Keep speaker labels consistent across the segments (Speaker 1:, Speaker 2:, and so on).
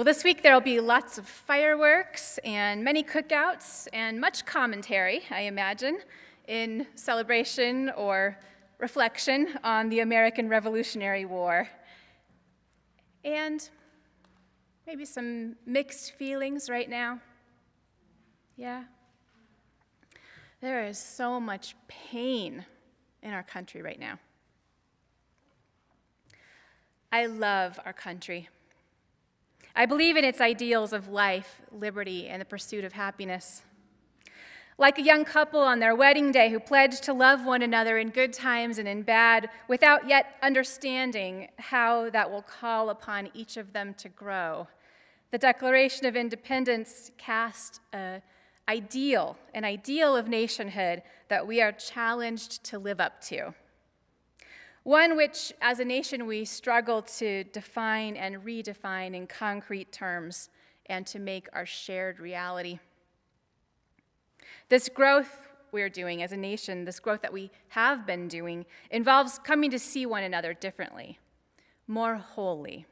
Speaker 1: this week there will be lots of fireworks and many cookouts and much commentary, I imagine, in celebration or reflection on the American Revolutionary War. And maybe some mixed feelings right now. Yeah? There is so much pain in our country right now. I love our country. I believe in its ideals of life, liberty, and the pursuit of happiness. Like a young couple on their wedding day who pledged to love one another in good times and in bad, without yet understanding how that will call upon each of them to grow. The Declaration of Independence cast an ideal of nationhood that we are challenged to live up to. One which, as a nation, we struggle to define and redefine in concrete terms and to make our shared reality. This growth we're doing as a nation, this growth that we have been doing, involves coming to see one another differently, more wholly.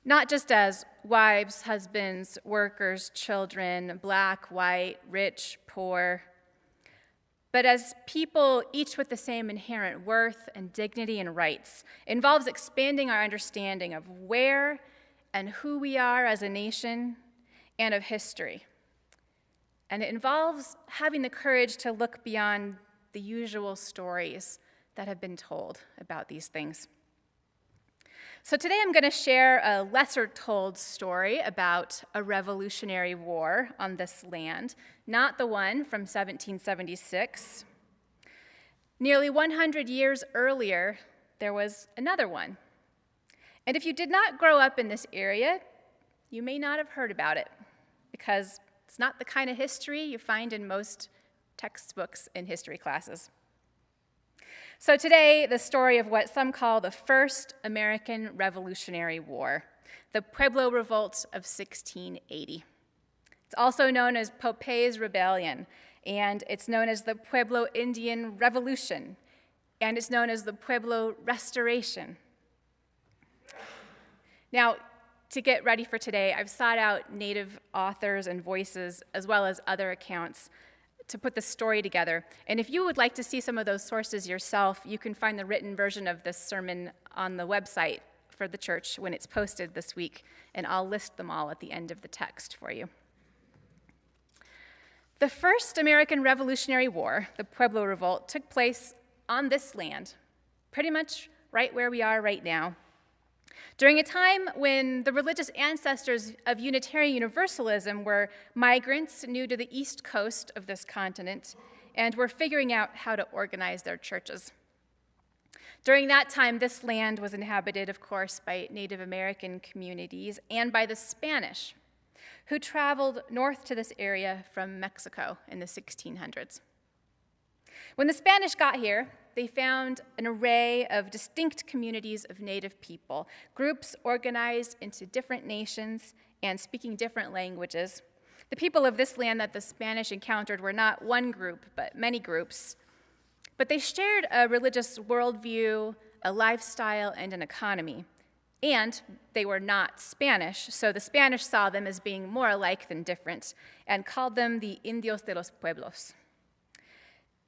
Speaker 1: Not just as wives, husbands, workers, children, black, white, rich, poor, but as people, each with the same inherent worth and dignity and rights. It involves expanding our understanding of where and who we are as a nation and of history. And it involves having the courage to look beyond the usual stories that have been told about these things. So today I'm going to share a lesser-told story about a revolutionary war on this land, not the one from 1776. Nearly 100 years earlier, there was another one. And if you did not grow up in this area, you may not have heard about it, because it's not the kind of history you find in most textbooks in history classes. So today, the story of what some call the First American Revolutionary War, the Pueblo Revolt of 1680. It's also known as Popey's Rebellion, and it's known as the Pueblo Indian Revolution, and it's known as the Pueblo Restoration. Now, to get ready for today, I've sought out Native authors and voices, as well as other accounts, to put the story together. And if you would like to see some of those sources yourself, you can find the written version of this sermon on the website for the church when it's posted this week, and I'll list them all at the end of the text for you. The First American Revolutionary War, the Pueblo Revolt, took place on this land, pretty much right where we are right now, during a time when the religious ancestors of Unitarian Universalism were migrants new to the east coast of this continent and were figuring out how to organize their churches. During that time, this land was inhabited, of course, by Native American communities and by the Spanish, who traveled north to this area from Mexico in the 1600s. When the Spanish got here, they found an array of distinct communities of Native people, groups organized into different nations and speaking different languages. The people of this land that the Spanish encountered were not one group, but many groups. But they shared a religious worldview, a lifestyle, and an economy. And they were not Spanish, so the Spanish saw them as being more alike than different and called them the Indios de los Pueblos.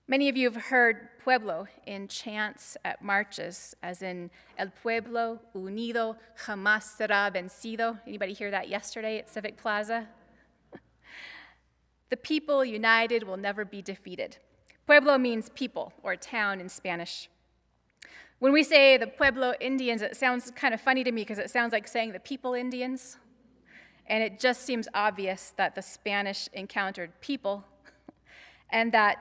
Speaker 1: Many of you have heard Pueblo in chants at marches, as in El Pueblo Unido Jamás Será Vencido. Anybody hear that yesterday at Civic Plaza? The people united will never be defeated. Pueblo means people or town in Spanish. When we say the Pueblo Indians, it sounds kind of funny to me because it sounds like saying the people Indians. And it just seems obvious that the Spanish encountered people and that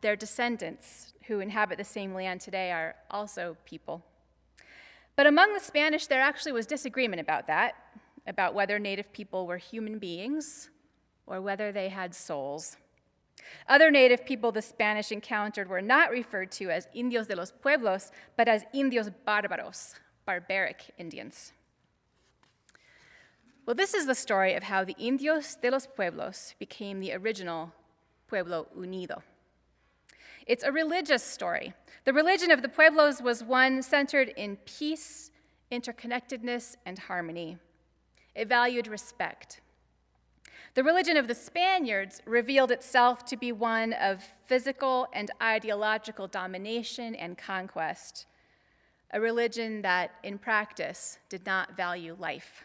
Speaker 1: their descendants who inhabit the same land today are also people. But among the Spanish, there actually was disagreement about that, about whether Native people were human beings or whether they had souls. Other Native people the Spanish encountered were not referred to as Indios de los Pueblos, but as Indios Bárbaros, barbaric Indians. Well, this is the story of how the Indios de los Pueblos became the original Pueblo Unido. It's a religious story. The religion of the Pueblos was one centered in peace, interconnectedness, and harmony. It valued respect. The religion of the Spaniards revealed itself to be one of physical and ideological domination and conquest, a religion that, in practice, did not value life.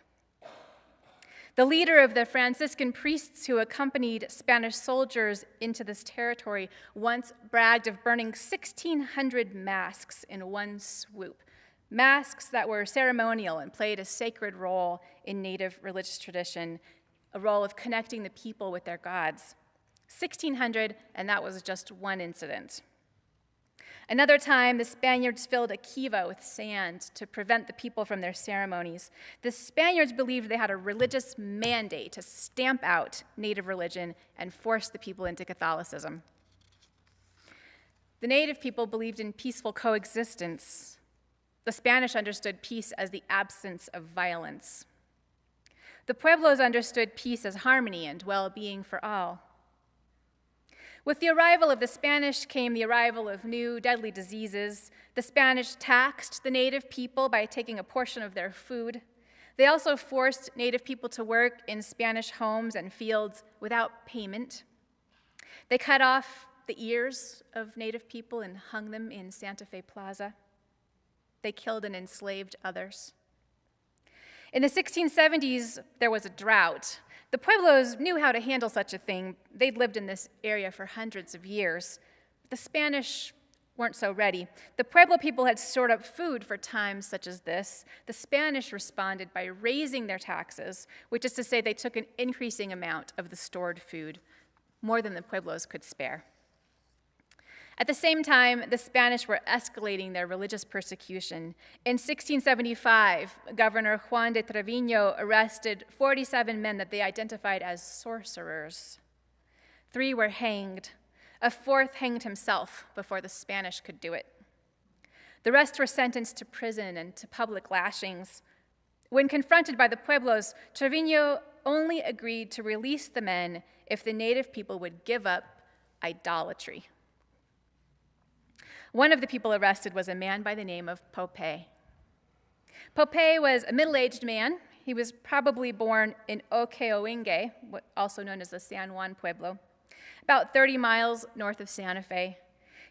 Speaker 1: The leader of the Franciscan priests who accompanied Spanish soldiers into this territory once bragged of burning 1,600 masks in one swoop, masks that were ceremonial and played a sacred role in native religious tradition, a role of connecting the people with their gods. 1,600, and that was just one incident. Another time, the Spaniards filled a kiva with sand to prevent the people from their ceremonies. The Spaniards believed they had a religious mandate to stamp out native religion and force the people into Catholicism. The native people believed in peaceful coexistence. The Spanish understood peace as the absence of violence. The Pueblos understood peace as harmony and well-being for all. With the arrival of the Spanish came the arrival of new deadly diseases. The Spanish taxed the native people by taking a portion of their food. They also forced native people to work in Spanish homes and fields without payment. They cut off the ears of native people and hung them in Santa Fe Plaza. They killed and enslaved others. In the 1670s, there was a drought. The Pueblos knew how to handle such a thing. They'd lived in this area for hundreds of years. The Spanish weren't so ready. The Pueblo people had stored up food for times such as this. The Spanish responded by raising their taxes, which is to say they took an increasing amount of the stored food, more than the Pueblos could spare. At the same time, the Spanish were escalating their religious persecution. In 1675, Governor Juan de Trevino arrested 47 men that they identified as sorcerers. 3 were hanged. A 4th hanged himself before the Spanish could do it. The rest were sentenced to prison and to public lashings. When confronted by the Pueblos, Trevino only agreed to release the men if the native people would give up idolatry. One of the people arrested was a man by the name of Pope. Pope was a middle-aged man. He was probably born in Okeoingue, also known as the San Juan Pueblo, about 30 miles north of Santa Fe.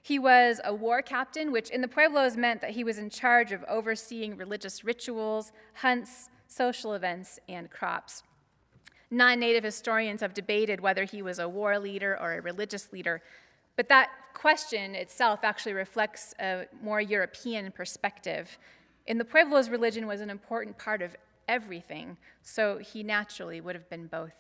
Speaker 1: He was a war captain, which in the Pueblos meant that he was in charge of overseeing religious rituals, hunts, social events, and crops. Non-native historians have debated whether he was a war leader or a religious leader, but that question itself actually reflects a more European perspective. In the Pueblos, religion was an important part of everything, so he naturally would have been both.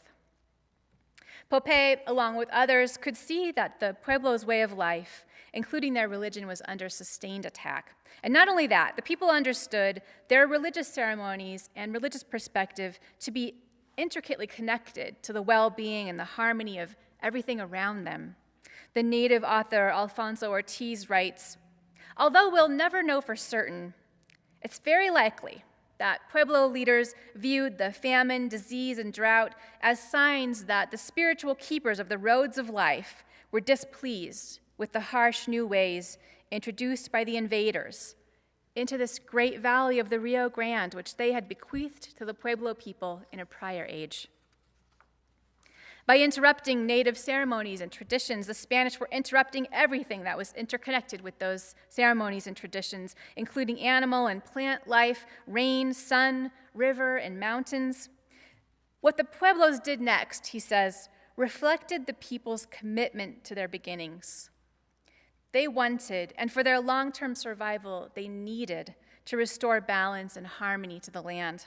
Speaker 1: Pope, along with others, could see that the Pueblos' way of life, including their religion, was under sustained attack. And not only that, the people understood their religious ceremonies and religious perspective to be intricately connected to the well-being and the harmony of everything around them. The native author Alfonso Ortiz writes, "Although we'll never know for certain, it's very likely that Pueblo leaders viewed the famine, disease, and drought as signs that the spiritual keepers of the roads of life were displeased with the harsh new ways introduced by the invaders into this great valley of the Rio Grande, which they had bequeathed to the Pueblo people in a prior age." By interrupting native ceremonies and traditions, the Spanish were interrupting everything that was interconnected with those ceremonies and traditions, including animal and plant life, rain, sun, river, and mountains. What the Pueblos did next, he says, reflected the people's commitment to their beginnings. They wanted, and for their long-term survival, they needed to restore balance and harmony to the land.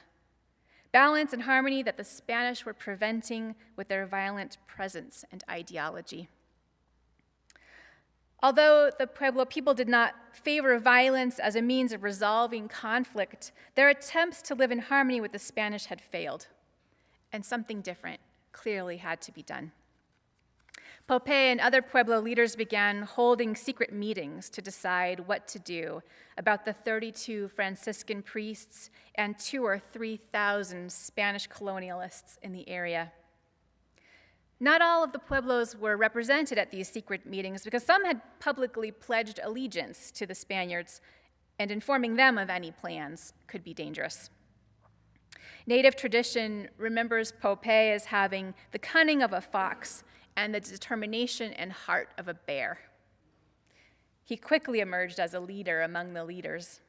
Speaker 1: Balance and harmony that the Spanish were preventing with their violent presence and ideology. Although the Pueblo people did not favor violence as a means of resolving conflict, their attempts to live in harmony with the Spanish had failed, and something different clearly had to be done. Pope and other Pueblo leaders began holding secret meetings to decide what to do about the 32 Franciscan priests and 2,000 or 3,000 Spanish colonialists in the area. Not all of the Pueblos were represented at these secret meetings because some had publicly pledged allegiance to the Spaniards, and informing them of any plans could be dangerous. Native tradition remembers Pope as having the cunning of a fox and the determination and heart of a bear. He quickly emerged as a leader among the leaders.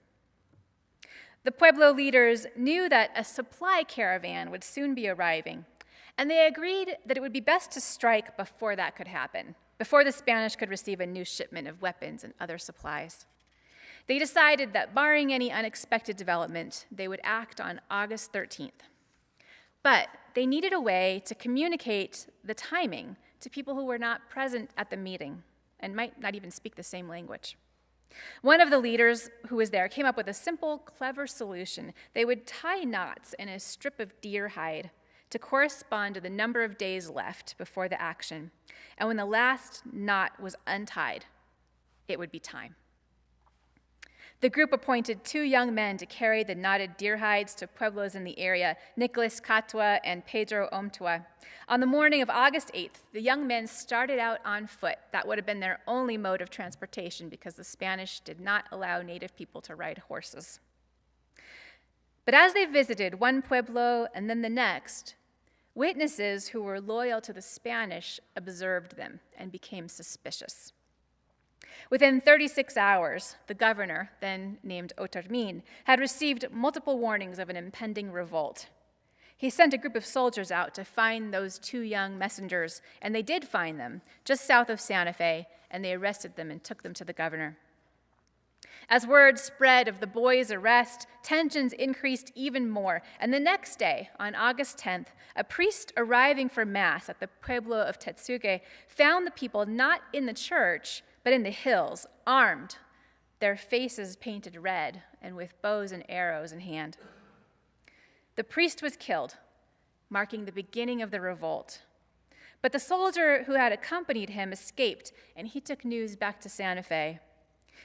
Speaker 1: The Pueblo leaders knew that a supply caravan would soon be arriving, and they agreed that it would be best to strike before that could happen, before the Spanish could receive a new shipment of weapons and other supplies. They decided that barring any unexpected development, they would act on August 13th. But they needed a way to communicate the timing to people who were not present at the meeting and might not even speak the same language. One of the leaders who was there came up with a simple, clever solution. They would tie knots in a strip of deer hide to correspond to the number of days left before the action. And when the last knot was untied, it would be time. The group appointed 2 young men to carry the knotted deer hides to pueblos in the area, Nicholas Catua and Pedro Omtua. On the morning of August 8th, the young men started out on foot. That would have been their only mode of transportation because the Spanish did not allow native people to ride horses. But as they visited one pueblo and then the next, witnesses who were loyal to the Spanish observed them and became suspicious. Within 36 hours, the governor, then named Otarmin, had received multiple warnings of an impending revolt. He sent a group of soldiers out to find those 2 young messengers, and they did find them just south of Santa Fe, and they arrested them and took them to the governor. As word spread of the boys' arrest, tensions increased even more, and the next day, on August 10th, a priest arriving for Mass at the pueblo of Tetsuge found the people not in the church, but in the hills, armed, their faces painted red, and with bows and arrows in hand. The priest was killed, marking the beginning of the revolt. But the soldier who had accompanied him escaped, and he took news back to Santa Fe.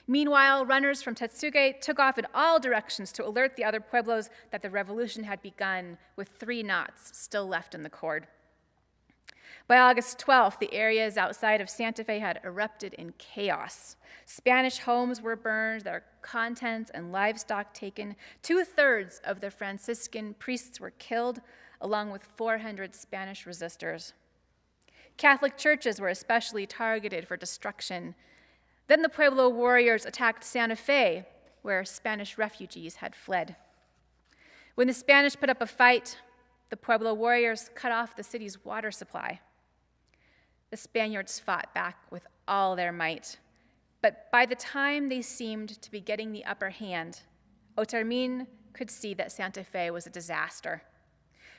Speaker 1: Meanwhile, runners from Tetsuge took off in all directions to alert the other pueblos that the revolution had begun, with 3 knots still left in the cord. By August 12th, the areas outside of Santa Fe had erupted in chaos. Spanish homes were burned, their contents and livestock taken. 2/3 of the Franciscan priests were killed, along with 400 Spanish resistors. Catholic churches were especially targeted for destruction. Then the Pueblo warriors attacked Santa Fe, where Spanish refugees had fled. When the Spanish put up a fight, the Pueblo warriors cut off the city's water supply. The Spaniards fought back with all their might, but by the time they seemed to be getting the upper hand, Otarmin could see that Santa Fe was a disaster.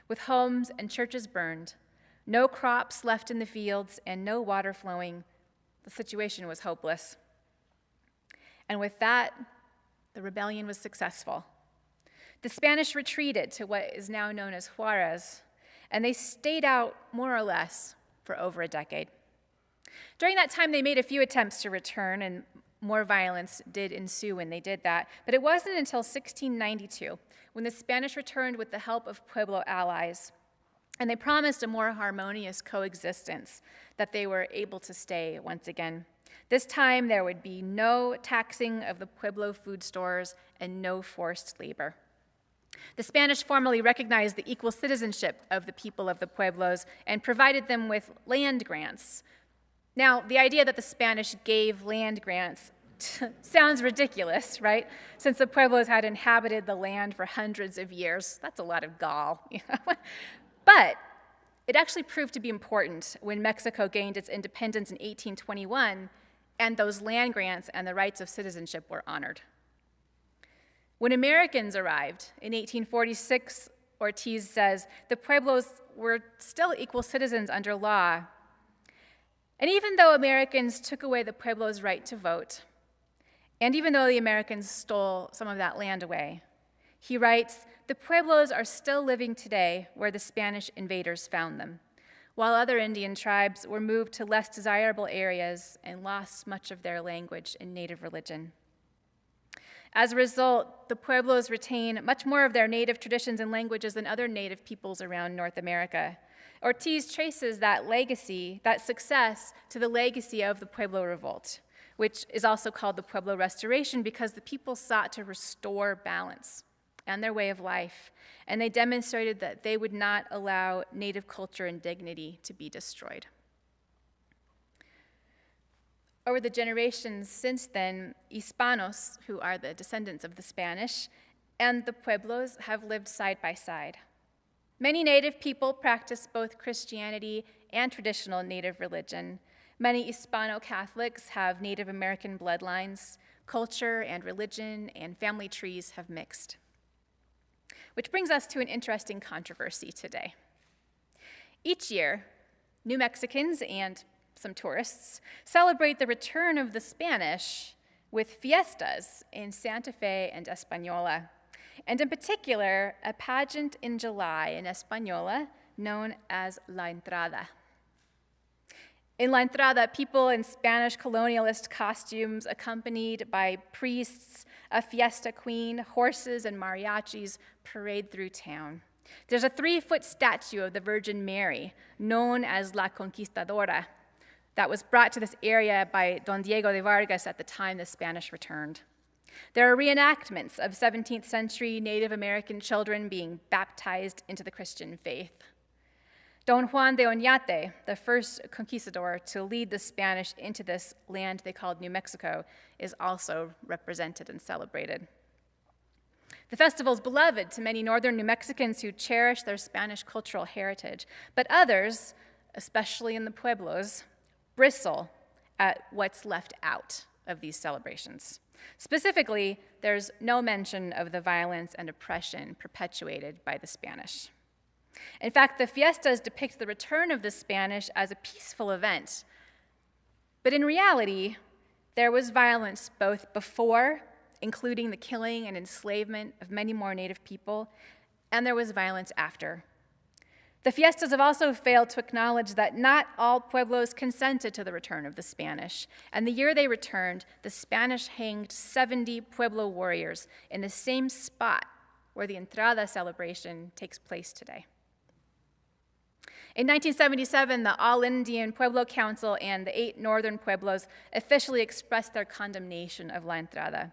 Speaker 1: With homes and churches burned, no crops left in the fields, and no water flowing, the situation was hopeless. And with that, the rebellion was successful. The Spanish retreated to what is now known as Juarez, and they stayed out more or less for over a decade. During that time, they made a few attempts to return, and more violence did ensue when they did that. But it wasn't until 1692 when the Spanish returned with the help of Pueblo allies, and they promised a more harmonious coexistence, that they were able to stay once again. This time, there would be no taxing of the Pueblo food stores and no forced labor. The Spanish formally recognized the equal citizenship of the people of the pueblos and provided them with land grants. Now, the idea that the Spanish gave land grants sounds ridiculous, right? Since the pueblos had inhabited the land for hundreds of years. That's a lot of gall, you know? But it actually proved to be important when Mexico gained its independence in 1821, and those land grants and the rights of citizenship were honored. When Americans arrived in 1846, Ortiz says, the Pueblos were still equal citizens under law. And even though Americans took away the Pueblos' right to vote, and even though the Americans stole some of that land away, he writes, the Pueblos are still living today where the Spanish invaders found them, while other Indian tribes were moved to less desirable areas and lost much of their language and native religion. As a result, the Pueblos retain much more of their native traditions and languages than other native peoples around North America. Ortiz traces that legacy, that success, to the legacy of the Pueblo Revolt, which is also called the Pueblo Restoration because the people sought to restore balance and their way of life, and they demonstrated that they would not allow Native culture and dignity to be destroyed. Over the generations since then, Hispanos, who are the descendants of the Spanish, and the Pueblos have lived side by side. Many Native people practice both Christianity and traditional Native religion. Many Hispano-Catholics have Native American bloodlines. Culture and religion and family trees have mixed. Which brings us to an interesting controversy today. Each year, New Mexicans and some tourists celebrate the return of the Spanish with fiestas in Santa Fe and Española, and in particular, a pageant in July in Española known as La Entrada. In La Entrada, people in Spanish colonialist costumes, accompanied by priests, a fiesta queen, horses, and mariachis, parade through town. There's a 3-foot statue of the Virgin Mary, known as La Conquistadora, that was brought to this area by Don Diego de Vargas at the time the Spanish returned. There are reenactments of 17th century Native American children being baptized into the Christian faith. Don Juan de Oñate, the first conquistador to lead the Spanish into this land they called New Mexico, is also represented and celebrated. The festival is beloved to many northern New Mexicans who cherish their Spanish cultural heritage, but others, especially in the Pueblos, bristle at what's left out of these celebrations. Specifically, there's no mention of the violence and oppression perpetuated by the Spanish. In fact, the fiestas depict the return of the Spanish as a peaceful event. But in reality, there was violence both before, including the killing and enslavement of many more Native people, and there was violence after. The fiestas have also failed to acknowledge that not all pueblos consented to the return of the Spanish, and the year they returned, the Spanish hanged 70 pueblo warriors in the same spot where the Entrada celebration takes place today. In 1977, the All-Indian Pueblo Council and the 8 northern pueblos officially expressed their condemnation of La Entrada.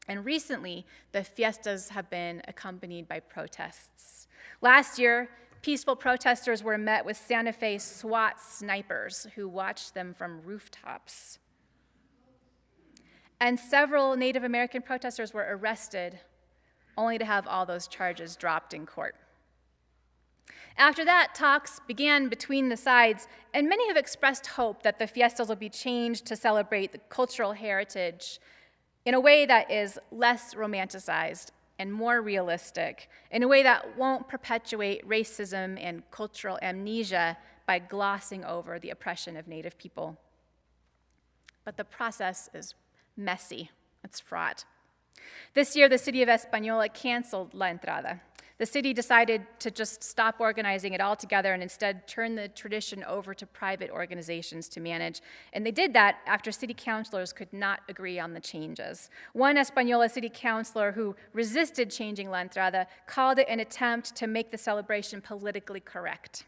Speaker 1: And recently, the fiestas have been accompanied by protests. Last year, peaceful protesters were met with Santa Fe SWAT snipers who watched them from rooftops. And several Native American protesters were arrested, only to have all those charges dropped in court. After that, talks began between the sides, and many have expressed hope that the fiestas will be changed to celebrate the cultural heritage in a way that is less romanticized and more realistic, in a way that won't perpetuate racism and cultural amnesia by glossing over the oppression of Native people. But the process is messy, it's fraught. This year, the city of Española canceled La Entrada. The city decided to just stop organizing it altogether and instead turn the tradition over to private organizations to manage. And they did that after city councilors could not agree on the changes. One Española city councilor who resisted changing La Entrada called it an attempt to make the celebration politically correct.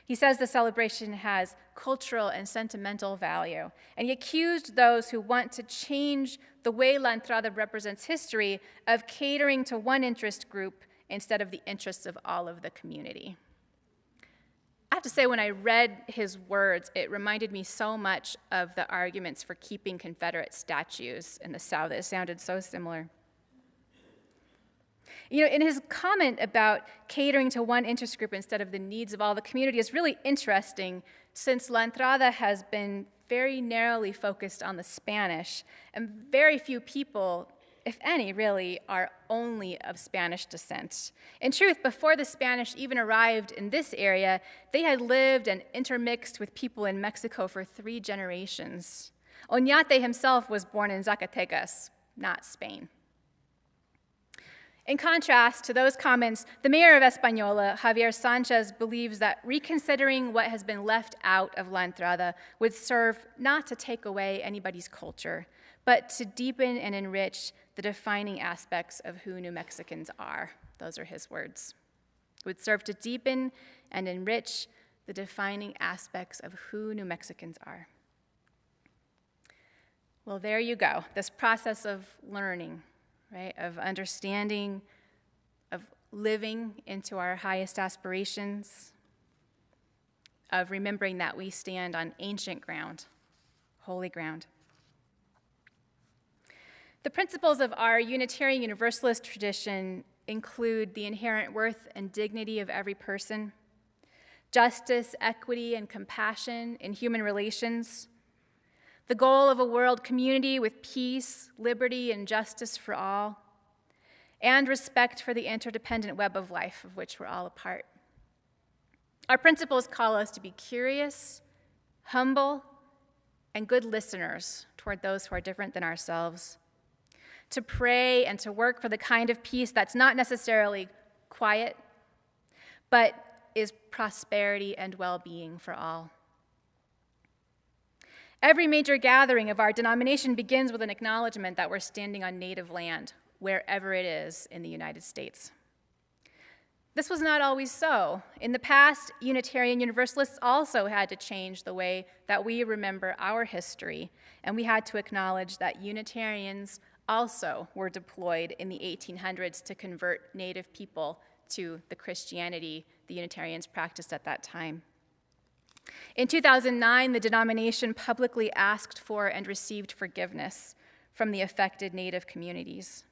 Speaker 1: He says the celebration has cultural and sentimental value, and he accused those who want to change the way La Entrada represents history of catering to one interest group instead of the interests of all of the community. I have to say, when I read his words, it reminded me so much of the arguments for keeping Confederate statues in the South. It sounded so similar. You know, in his comment about catering to one interest group instead of the needs of all the community is really interesting, since La Entrada has been very narrowly focused on the Spanish, and very few people, if any, really, are only of Spanish descent. In truth, before the Spanish even arrived in this area, they had lived and intermixed with people in Mexico for 3 generations. Oñate himself was born in Zacatecas, not Spain. In contrast to those comments, the mayor of Española, Javier Sanchez, believes that reconsidering what has been left out of La Entrada would serve not to take away anybody's culture, but to deepen and enrich the defining aspects of who New Mexicans are. Those are his words. It would serve to deepen and enrich the defining aspects of who New Mexicans are. Well, there you go, this process of learning, right, of understanding living into our highest aspirations, of remembering that we stand on ancient ground, holy ground. The principles of our Unitarian Universalist tradition include the inherent worth and dignity of every person, justice, equity, and compassion in human relations, the goal of a world community with peace, liberty, and justice for all, and respect for the interdependent web of life of which we're all a part. Our principles call us to be curious, humble, and good listeners toward those who are different than ourselves, to pray and to work for the kind of peace that's not necessarily quiet, but is prosperity and well-being for all. Every major gathering of our denomination begins with an acknowledgement that we're standing on native land, wherever it is in the United States. This was not always so. In the past, Unitarian Universalists also had to change the way that we remember our history, and we had to acknowledge that Unitarians also were deployed in the 1800s to convert Native people to the Christianity the Unitarians practiced at that time. In 2009, the denomination publicly asked for and received forgiveness from the affected Native communities.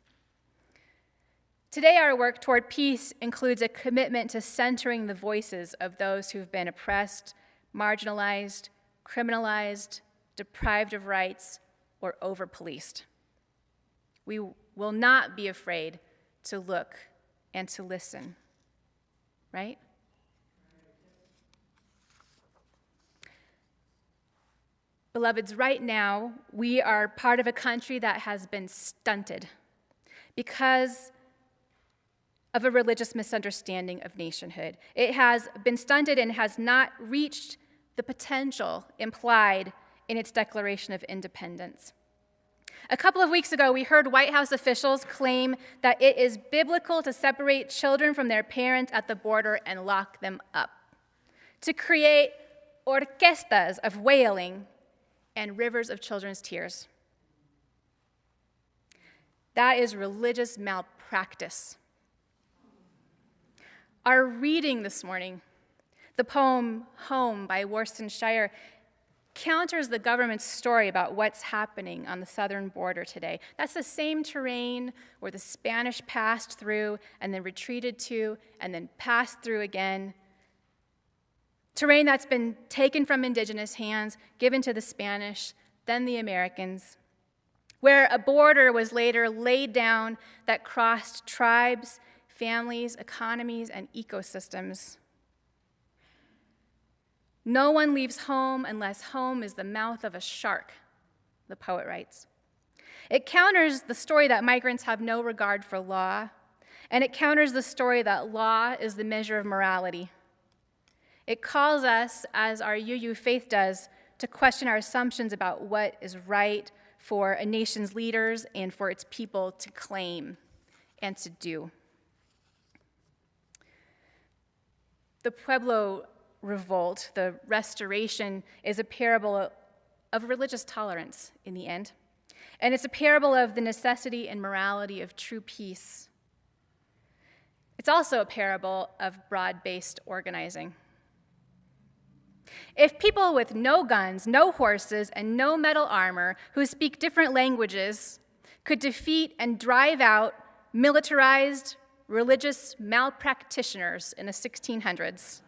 Speaker 1: Today, our work toward peace includes a commitment to centering the voices of those who've been oppressed, marginalized, criminalized, deprived of rights, or over-policed. We will not be afraid to look and to listen, right? Beloveds, right now, we are part of a country that has been stunted because of a religious misunderstanding of nationhood. It has been stunted and has not reached the potential implied in its Declaration of Independence. A couple of weeks ago, we heard White House officials claim that it is biblical to separate children from their parents at the border and lock them up, to create orquestas of wailing and rivers of children's tears. That is religious malpractice. Our reading this morning, the poem Home by Worston Shire, counters the government's story about what's happening on the southern border today. That's the same terrain where the Spanish passed through and then retreated to and then passed through again. Terrain that's been taken from indigenous hands, given to the Spanish, then the Americans, where a border was later laid down that crossed tribes, families, economies, and ecosystems. No one leaves home unless home is the mouth of a shark, the poet writes. It counters the story that migrants have no regard for law, and it counters the story that law is the measure of morality. It calls us, as our UU faith does, to question our assumptions about what is right for a nation's leaders and for its people to claim and to do. The Pueblo Revolt, the Restoration, is a parable of religious tolerance in the end. And it's a parable of the necessity and morality of true peace. It's also a parable of broad-based organizing. If people with no guns, no horses, and no metal armor who speak different languages could defeat and drive out militarized religious malpractitioners in the 1600s,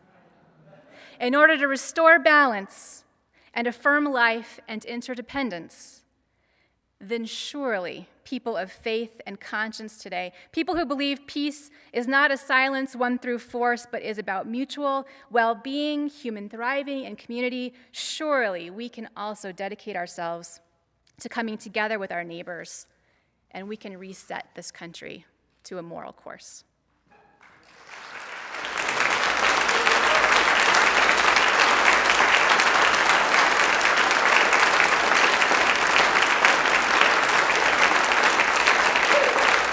Speaker 1: in order to restore balance and affirm life and interdependence, then surely people of faith and conscience today, people who believe peace is not a silence won through force, but is about mutual well-being, human thriving, and community, surely we can also dedicate ourselves to coming together with our neighbors, and we can reset this country to a moral course.